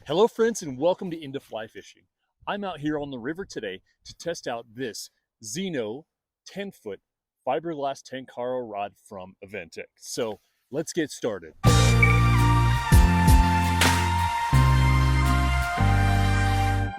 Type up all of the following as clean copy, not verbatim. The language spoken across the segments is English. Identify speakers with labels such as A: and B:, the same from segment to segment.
A: Hello friends and welcome to Into Fly Fishing. I'm out here on the river today to test out this Zeno 10-foot fiberglass Tenkara rod from Aventik. So let's get started.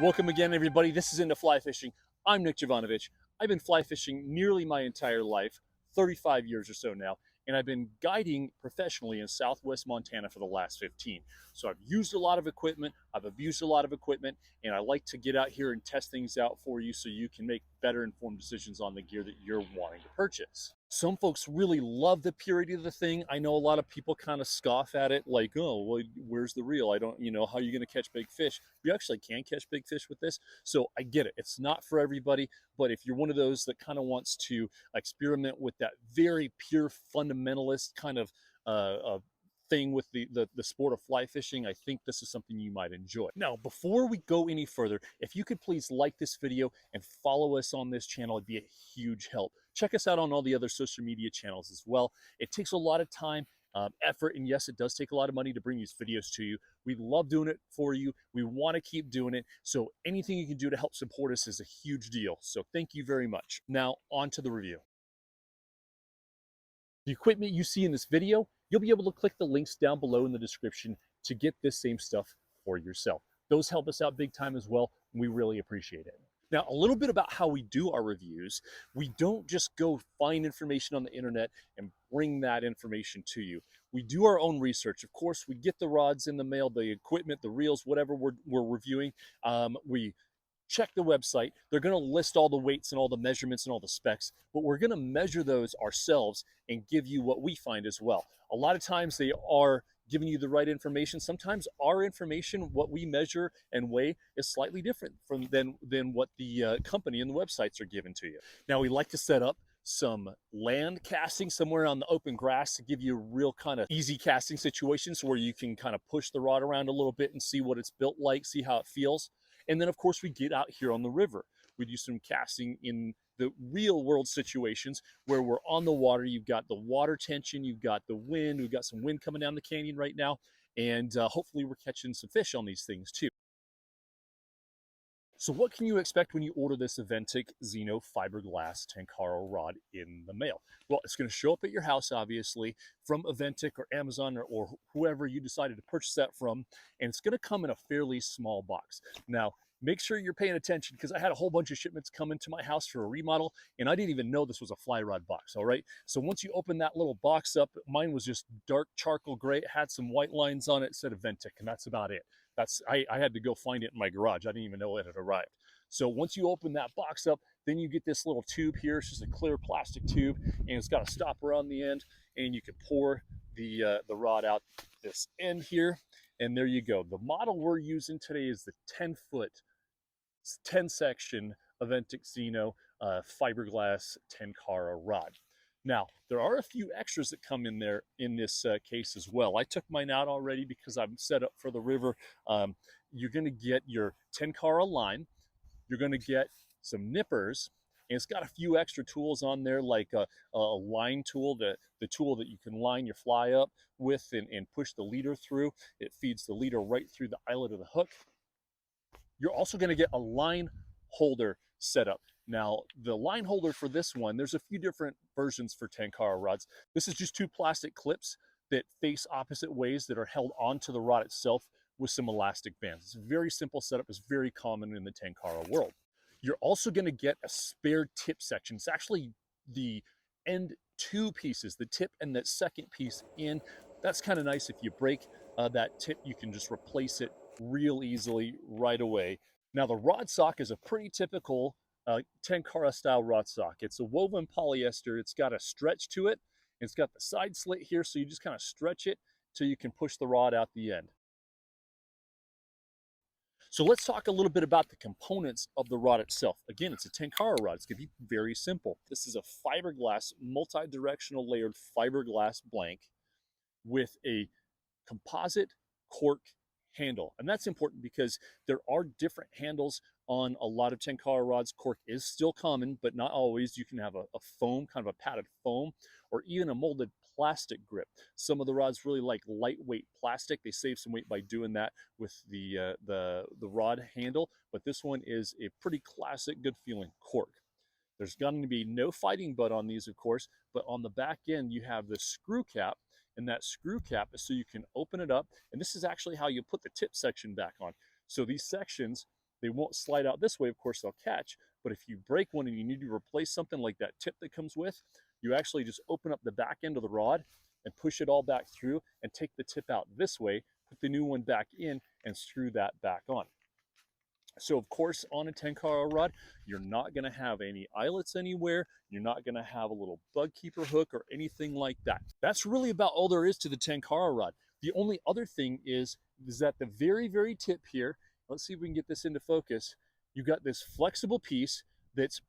A: Welcome again everybody, this is Into Fly Fishing. I'm Nick Jovanovich. I've been fly fishing nearly my entire life, 35 years or so now, and I've been guiding professionally in Southwest Montana for the last 15. So I've used a lot of equipment, I've abused a lot of equipment, and I like to get out here and test things out for you so you can make better informed decisions on the gear that you're wanting to purchase. Some folks really love the purity of the thing. I know a lot of people kind of scoff at it like, oh, well, where's the reel? I don't, how are you going to catch big fish? You actually can catch big fish with this. So I get it. It's not for everybody, but if you're one of those that kind of wants to experiment with that very pure fundamentalist kind of thing with the sport of fly fishing, I think this is something you might enjoy. Now, before we go any further, if you could please like this video and follow us on this channel, it'd be a huge help. Check us out on all the other social media channels as well. It takes a lot of time, effort, and yes, it does take a lot of money to bring these videos to you. We love doing it for you. We want to keep doing it. So anything you can do to help support us is a huge deal. So thank you very much. Now, on to the review. The equipment you see in this video, you'll be able to click the links down below in the description to get this same stuff for yourself. Those help us out big time as well. We really appreciate it. Now, a little bit about how we do our reviews. We don't just go find information on the internet and bring that information to you. We do our own research. Of course, we get the rods in the mail, the equipment, the reels, whatever we're reviewing. We check the website. They're going to list all the weights and all the measurements and all the specs, but we're going to measure those ourselves and give you what we find as well. A lot of times they are giving you the right information. Sometimes our information, what we measure and weigh, is slightly different than what the company and the websites are giving to you. Now, we like to set up some land casting somewhere on the open grass to give you a real kind of easy casting situations where you can kind of push the rod around a little bit and see what it's built like, see how it feels. And then, of course, we get out here on the river. We do some casting in the real world situations where we're on the water. You've got the water tension, you've got the wind, we've got some wind coming down the canyon right now, and hopefully we're catching some fish on these things too. So what can you expect when you order this Aventik Zeno Fiberglass Tenkara rod in the mail? Well, it's going to show up at your house, obviously, from Aventik or Amazon or whoever you decided to purchase that from, and it's going to come in a fairly small box. Now, make sure you're paying attention because I had a whole bunch of shipments come into my house for a remodel, and I didn't even know this was a fly rod box, all right? So once you open that little box up, mine was just dark charcoal gray. It had some white lines on it. It said Aventik, and that's about it. I had to go find it in my garage. I didn't even know it had arrived. So once you open that box up, then you get this little tube here. It's just a clear plastic tube, and it's got a stopper on the end, and you can pour the rod out this end here, and there you go. The model we're using today is the 10-foot, 10-section Aventik Zeno fiberglass Tenkara rod. Now, there are a few extras that come in there in this case as well. I took mine out already because I'm set up for the river. You're going to get your Tenkara line. You're going to get some nippers. And it's got a few extra tools on there like a line tool, the tool that you can line your fly up with and push the leader through. It feeds the leader right through the eyelet of the hook. You're also going to get a line holder setup. Now, the line holder for this one, there's a few different versions for Tenkara rods. This is just two plastic clips that face opposite ways that are held onto the rod itself with some elastic bands. It's a very simple setup. It's very common in the Tenkara world. You're also going to get a spare tip section. It's actually the end two pieces, the tip and that second piece in. That's kind of nice. If you break that tip, you can just replace it real easily right away. Now, the rod sock is a pretty typical Tenkara style rod sock. It's a woven polyester. It's got a stretch to it. It's got the side slit here, so you just kind of stretch it till you can push the rod out the end. So let's talk a little bit about the components of the rod itself. Again, it's a Tenkara rod. It's going to be very simple. This is a fiberglass, multi-directional layered fiberglass blank with a composite cork handle. And that's important because there are different handles on a lot of Tenkara rods. Cork is still common, but not always. You can have a foam, kind of a padded foam, or even a molded plastic grip. Some of the rods really like lightweight plastic. They save some weight by doing that with the rod handle, but this one is a pretty classic, good feeling cork. There's going to be no fighting butt on these, of course, but on the back end you have the screw cap, and that screw cap is so you can open it up, and this is actually how you put the tip section back on. So these sections, they won't slide out this way, of course they'll catch, but if you break one and you need to replace something like that tip that comes with, you actually just open up the back end of the rod and push it all back through and take the tip out this way, put the new one back in, and screw that back on. So of course, on a Tenkara rod, you're not going to have any eyelets anywhere. You're not going to have a little bug keeper hook or anything like that. That's really about all there is to the Tenkara rod. The only other thing is that the very, very tip here, let's see if we can get this into focus, you got this flexible piece that's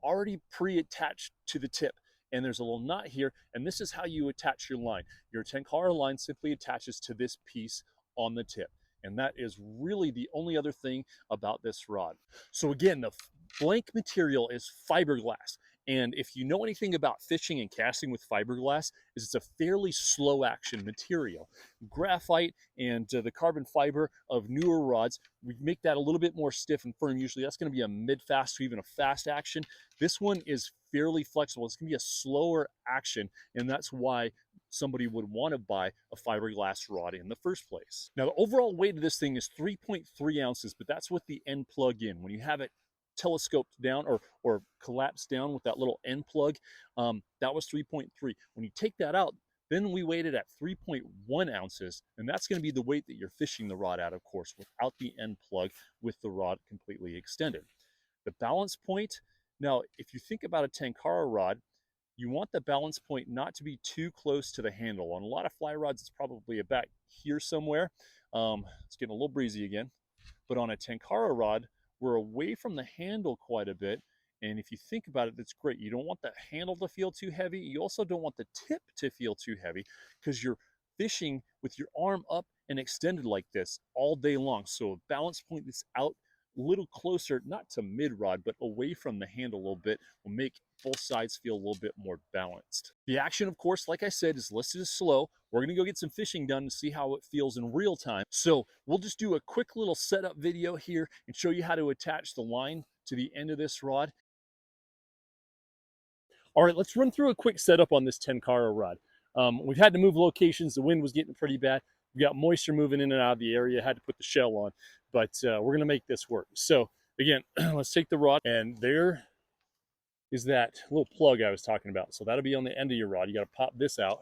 A: already pre-attached to the tip. And there's a little knot here, and this is how you attach your line. Your Tenkara line simply attaches to this piece on the tip. And that is really the only other thing about this rod. So again, the blank material is fiberglass. And if you know anything about fishing and casting with fiberglass, is it's a fairly slow action material. Graphite and the carbon fiber of newer rods, we make that a little bit more stiff and firm. Usually that's going to be a mid-fast to even a fast action. This one is fairly flexible. It's going to be a slower action, and that's why somebody would want to buy a fiberglass rod in the first place. Now, the overall weight of this thing is 3.3 ounces, but that's with the end plug in. When you have it telescoped down or collapsed down with that little end plug, that was 3.3. When you take that out, then we weighed it at 3.1 ounces, and that's going to be the weight that you're fishing the rod at, of course, without the end plug, with the rod completely extended. The balance point, now, if you think about a Tenkara rod, you want the balance point not to be too close to the handle. On a lot of fly rods, it's probably about here somewhere. It's getting a little breezy again. But on a Tenkara rod, we're away from the handle quite a bit. And if you think about it, that's great. You don't want the handle to feel too heavy. You also don't want the tip to feel too heavy, because you're fishing with your arm up and extended like this all day long. So a balance point that's out a little closer, not to mid rod, but away from the handle a little bit, will make both sides feel a little bit more balanced. The action, of course, like I said, is listed as slow. We're going to go get some fishing done to see how it feels in real time. So we'll just do a quick little setup video here and show you how to attach the line to the end of this rod. All right, let's run through a quick setup on this Tenkara rod. We've had to move locations. The wind was getting pretty bad. We got moisture moving in and out of the area. Had to put the shell on, but we're going to make this work. So again, let's take the rod, and there is that little plug I was talking about. So that'll be on the end of your rod. You got to pop this out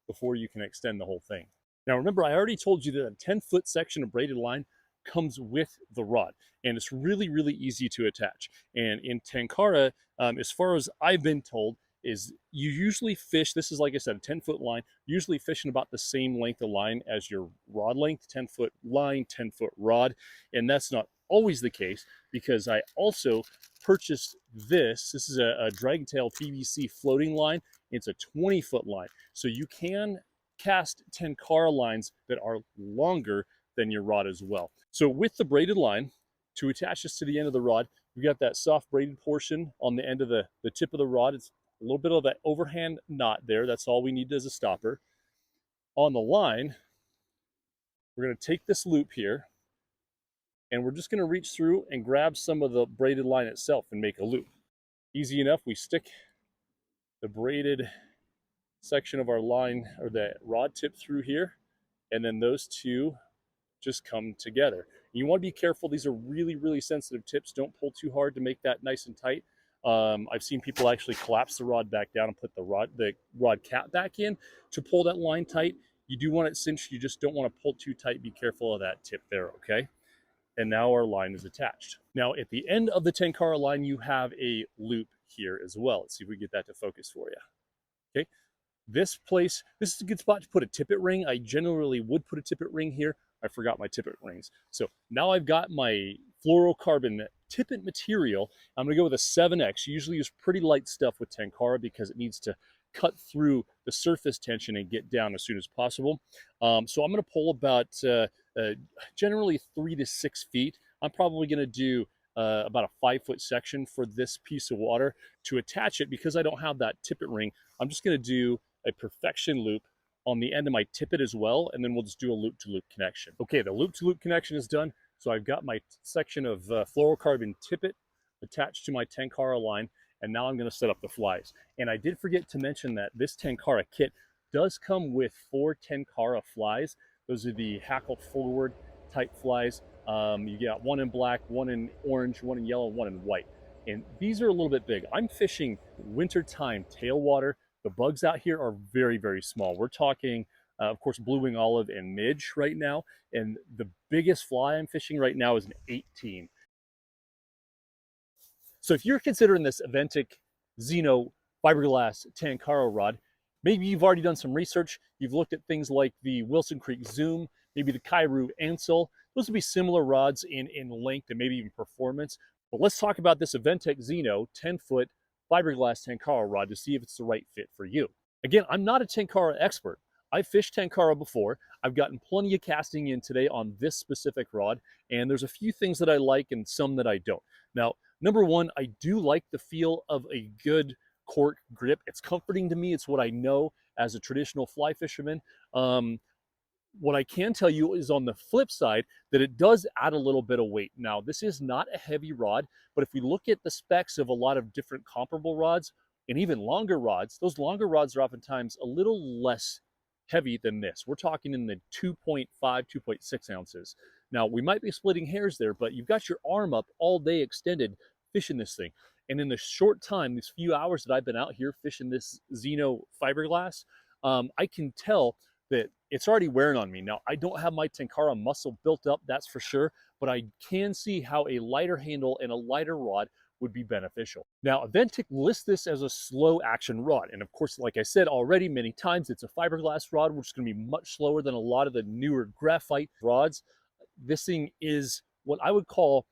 A: before you can extend the whole thing. Now remember, I already told you that a 10-foot section of braided line comes with the rod, and it's really, really easy to attach. And in Tenkara, as far as I've been told, is you usually fish, this is like I said, a 10-foot line, usually fishing about the same length of line as your rod length, 10-foot line, 10-foot rod. And that's not always the case, because I also purchased this. This is a dragtail PVC floating line. It's a 20-foot line. So you can cast Tenkara lines that are longer than your rod as well. So with the braided line, to attach this to the end of the rod, we've got that soft braided portion on the end of the tip of the rod. It's a little bit of that overhand knot there. That's all we need as a stopper. On the line, we're going to take this loop here, and we're just going to reach through and grab some of the braided line itself and make a loop. Easy enough. We stick the braided section of our line, or the rod tip, through here, and then those two just come together. You want to be careful. These are really, really sensitive tips. Don't pull too hard to make that nice and tight. I've seen people actually collapse the rod back down and put the rod cap back in to pull that line tight. You do want it cinched. You just don't want to pull too tight. Be careful of that tip there, okay? And now our line is attached. Now at the end of the Tenkara line, you have a loop here as well. Let's see if we get that to focus for you. Okay, this is a good spot to put a tippet ring. I generally would put a tippet ring here. I forgot my tippet rings. So now I've got my fluorocarbon tippet material. I'm going to go with a 7X. You usually use pretty light stuff with Tenkara because it needs to cut through the surface tension and get down as soon as possible. So I'm going to pull about generally 3 to 6 feet. I'm probably going to do about a 5-foot section for this piece of water. To attach it, because I don't have that tippet ring, I'm just going to do a perfection loop on the end of my tippet as well, and then we'll just do a loop-to-loop connection. Okay, the loop-to-loop connection is done. So I've got my section of fluorocarbon tippet attached to my Tenkara line, and now I'm going to set up the flies. And I did forget to mention that this Tenkara kit does come with 4 Tenkara flies. Those are the hackle forward type flies. You got one in black, one in orange, one in yellow, one in white. And these are a little bit big. I'm fishing wintertime tailwater. The bugs out here are very, very small. We're talking, of course, blue wing olive and midge right now. And the biggest fly I'm fishing right now is an 18. So if you're considering this Aventik Zeno Fiberglass Tenkara rod, maybe you've already done some research. You've looked at things like the Wilson Creek Zoom, maybe the Kairu Ansel. Those would be similar rods in length and maybe even performance. But let's talk about this Aventik Zeno 10-foot fiberglass Tenkara rod to see if it's the right fit for you. Again, I'm not a Tenkara expert. I've fished Tenkara before. I've gotten plenty of casting in today on this specific rod, and there's a few things that I like and some that I don't. Now, number one, I do like the feel of a good cork grip. It's comforting to me. It's what I know as a traditional fly fisherman. What I can tell you is on the flip side that it does add a little bit of weight. Now, this is not a heavy rod, but if we look at the specs of a lot of different comparable rods and even longer rods, those longer rods are oftentimes a little less heavy than this. We're talking in the 2.5, 2.6 ounces. Now, we might be splitting hairs there, but you've got your arm up all day extended fishing this thing. And in the short time, these few hours that I've been out here fishing this Zeno fiberglass, I can tell that it's already wearing on me. Now, I don't have my Tenkara muscle built up, that's for sure, but I can see how a lighter handle and a lighter rod would be beneficial. Now, Aventik lists this as a slow action rod. And of course, like I said already many times, it's a fiberglass rod, which is gonna be much slower than a lot of the newer graphite rods. This thing is what I would call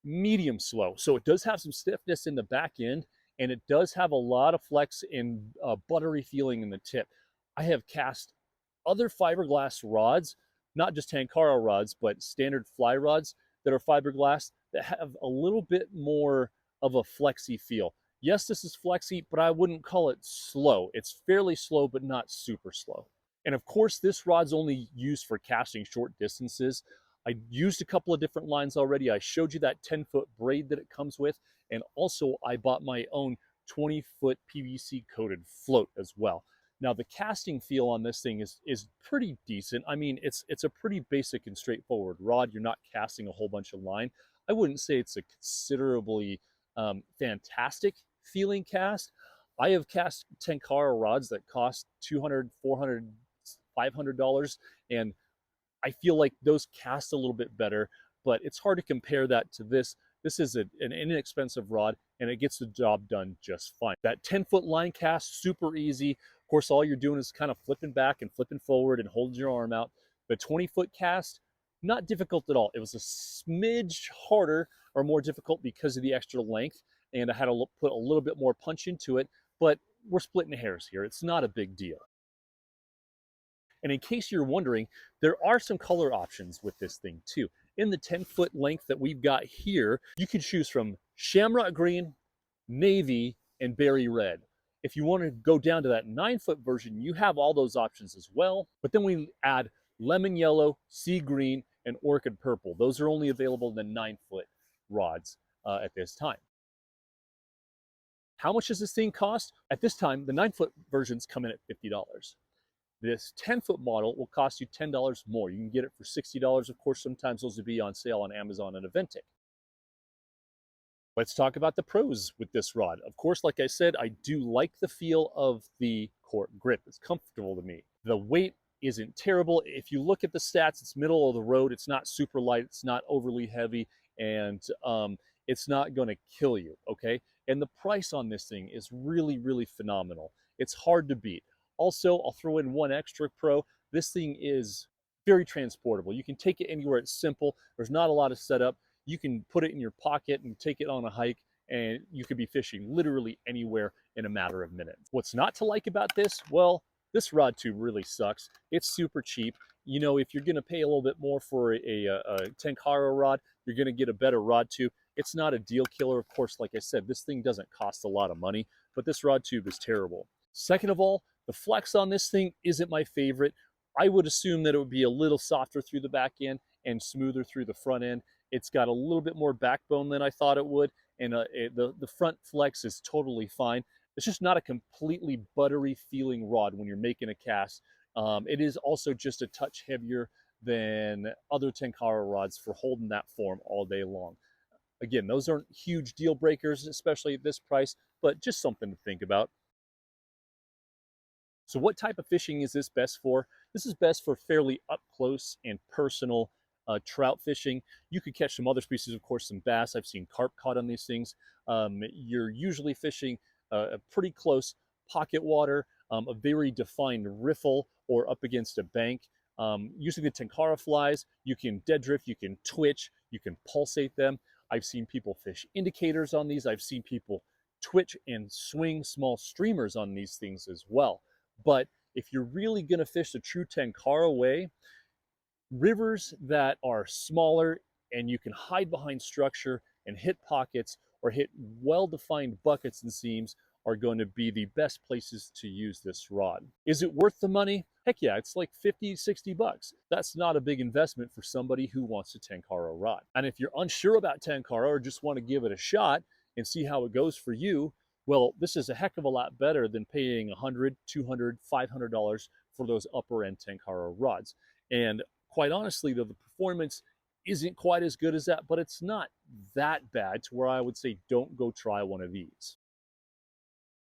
A: medium slow. So it does have some stiffness in the back end, and it does have a lot of flex and buttery feeling in the tip. I have cast other fiberglass rods, not just Tenkara rods, but standard fly rods that are fiberglass that have a little bit more of a flexy feel. Yes, this is flexy, but I wouldn't call it slow. It's fairly slow, but not super slow. And of course, this rod's only used for casting short distances. I used a couple of different lines already. I showed you that 10-foot braid that it comes with. And also I bought my own 20-foot PVC coated float as well. Now, the casting feel on this thing is pretty decent. I mean, it's a pretty basic and straightforward rod. You're not casting a whole bunch of line. I wouldn't say it's a considerably fantastic feeling cast. I have cast Tenkara rods that cost $200, $400, $500, and I feel like those cast a little bit better, but it's hard to compare that to this. This is an inexpensive rod, and it gets the job done just fine. That 10-foot line cast, super easy. Of course, all you're doing is kind of flipping back and flipping forward and holding your arm out. The 20-foot cast, not difficult at all. It was a smidge harder or more difficult because of the extra length, and I had to put a little bit more punch into it, but we're splitting hairs here. It's not a big deal. And in case you're wondering, there are some color options with this thing too. In the 10-foot length that we've got here, you can choose from shamrock green, navy, and berry red. If you want to go down to that 9-foot version, you have all those options as well. But then we add lemon yellow, sea green, and orchid purple. Those are only available in the 9-foot rods at this time. How much does this thing cost? At this time, the 9-foot versions come in at $50. This 10-foot model will cost you $10 more. You can get it for $60. Of course, sometimes those will be on sale on Amazon and Aventik. Let's talk about the pros with this rod. Of course, like I said, I do like the feel of the cork grip. It's comfortable to me. The weight isn't terrible. If you look at the stats, it's middle of the road. It's not super light. It's not overly heavy, and it's not going to kill you, okay? And the price on this thing is really, really phenomenal. It's hard to beat. Also, I'll throw in one extra pro. This thing is very transportable. You can take it anywhere. It's simple. There's not a lot of setup. You can put it in your pocket and take it on a hike, and you could be fishing literally anywhere in a matter of minutes. What's not to like about this? Well, this rod tube really sucks. It's super cheap. You know, if you're going to pay a little bit more for a Tenkara rod, you're going to get a better rod tube. It's not a deal killer. Of course, like I said, this thing doesn't cost a lot of money, but this rod tube is terrible. Second of all, The flex on this thing isn't my favorite. I would assume that it would be a little softer through the back end and smoother through the front end. It's got a little bit more backbone than I thought it would, and the front flex is totally fine. It's just not a completely buttery feeling rod when you're making a cast. It is also just a touch heavier than other Tenkara rods for holding that form all day long. Again, those aren't huge deal breakers, especially at this price, but just something to think about. So what type of fishing is this best for? This is best for fairly up close and personal trout fishing. You could catch some other species, of course, some bass. I've seen carp caught on these things. You're usually fishing a pretty close pocket water, a very defined riffle, or up against a bank. Using the Tenkara flies, you can dead drift, you can twitch, you can pulsate them. I've seen people fish indicators on these. I've seen people twitch and swing small streamers on these things as well. But if you're really going to fish the true Tenkara way, rivers that are smaller and you can hide behind structure and hit pockets or hit well-defined buckets and seams are going to be the best places to use this rod. Is it worth the money? Heck yeah, it's like 50, 60 bucks. That's not a big investment for somebody who wants a Tenkara rod. And if you're unsure about Tenkara or just want to give it a shot and see how it goes for you, well, this is a heck of a lot better than paying $100, $200, $500 for those upper end Tenkara rods. And quite honestly, though, the performance isn't quite as good as that, but it's not that bad to where I would say don't go try one of these.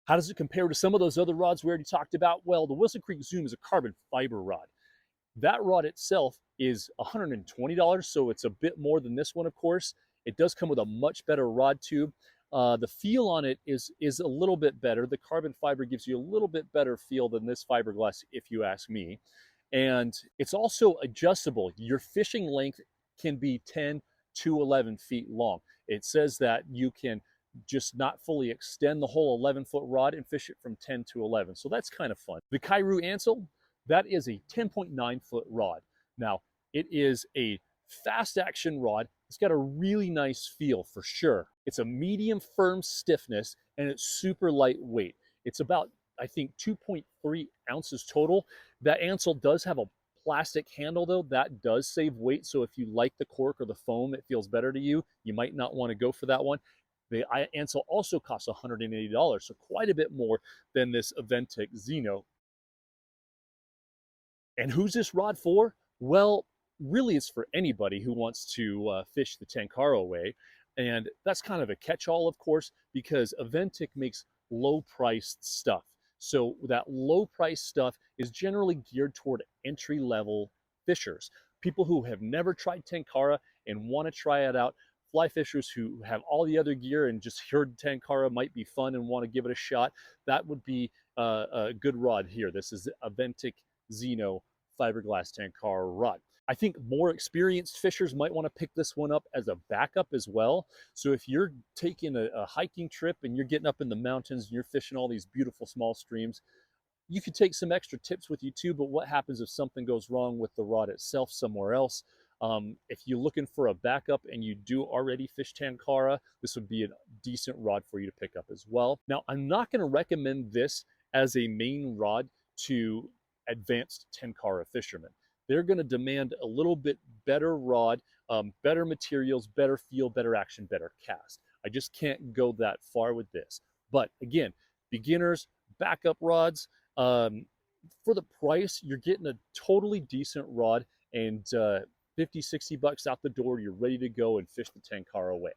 A: How does it compare to some of those other rods we already talked about? Well, the Wilson Creek Zoom is a carbon fiber rod. That rod itself is $120, so it's a bit more than this one, of course. It does come with a much better rod tube. The feel on it is a little bit better. The carbon fiber gives you a little bit better feel than this fiberglass, if you ask me. And it's also adjustable. Your fishing length can be 10 to 11 feet long. It says that you can just not fully extend the whole 11-foot rod and fish it from 10 to 11. So that's kind of fun. The Kairu Ansel, that is a 10.9-foot rod. Now, it is a fast action rod. It's got a really nice feel for sure. It's a medium firm stiffness and it's super lightweight. It's about, I think, 2.3 ounces total. That Ansel does have a plastic handle though. That does save weight. So if you like the cork or the foam, it feels better to you. You might not want to go for that one. The Ansel also costs $180, so quite a bit more than this Aventik Zeno. And who's this rod for? Well, really it's for anybody who wants to fish the Tenkara way. And that's kind of a catch-all, of course, because Aventik makes low-priced stuff. So that low-priced stuff is generally geared toward entry-level fishers, people who have never tried Tenkara and want to try it out. Fly fishers who have all the other gear and just heard Tenkara might be fun and want to give it a shot. That would be a good rod here. This is Aventik Zeno Fiberglass Tenkara rod. I think more experienced fishers might want to pick this one up as a backup as well. So if you're taking a hiking trip and you're getting up in the mountains and you're fishing all these beautiful small streams, you could take some extra tips with you too, but what happens if something goes wrong with the rod itself somewhere else? If you're looking for a backup and you do already fish Tenkara, this would be a decent rod for you to pick up as well. Now, I'm not going to recommend this as a main rod to advanced Tenkara fishermen. They're going to demand a little bit better rod, better materials, better feel, better action, better cast. I just can't go that far with this. But again, beginners, backup rods, for the price, you're getting a totally decent rod and 50, 60 bucks out the door, you're ready to go and fish the Tenkara way.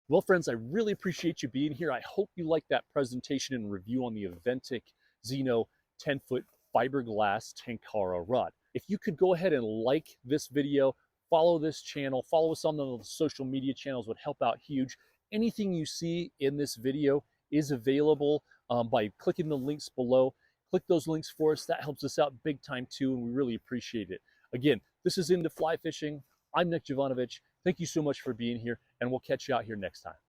A: Well, friends, I really appreciate you being here. I hope you liked that presentation and review on the Aventik Zeno 10-foot fiberglass Tenkara rod. If you could go ahead and like this video, follow this channel, follow us on the social media channels would help out huge. Anything you see in this video is available by clicking the links below. Click those links for us. That helps us out big time too, and we really appreciate it. Again, this is Into Fly Fishing. I'm Nick Jovanovich. Thank you so much for being here, and we'll catch you out here next time.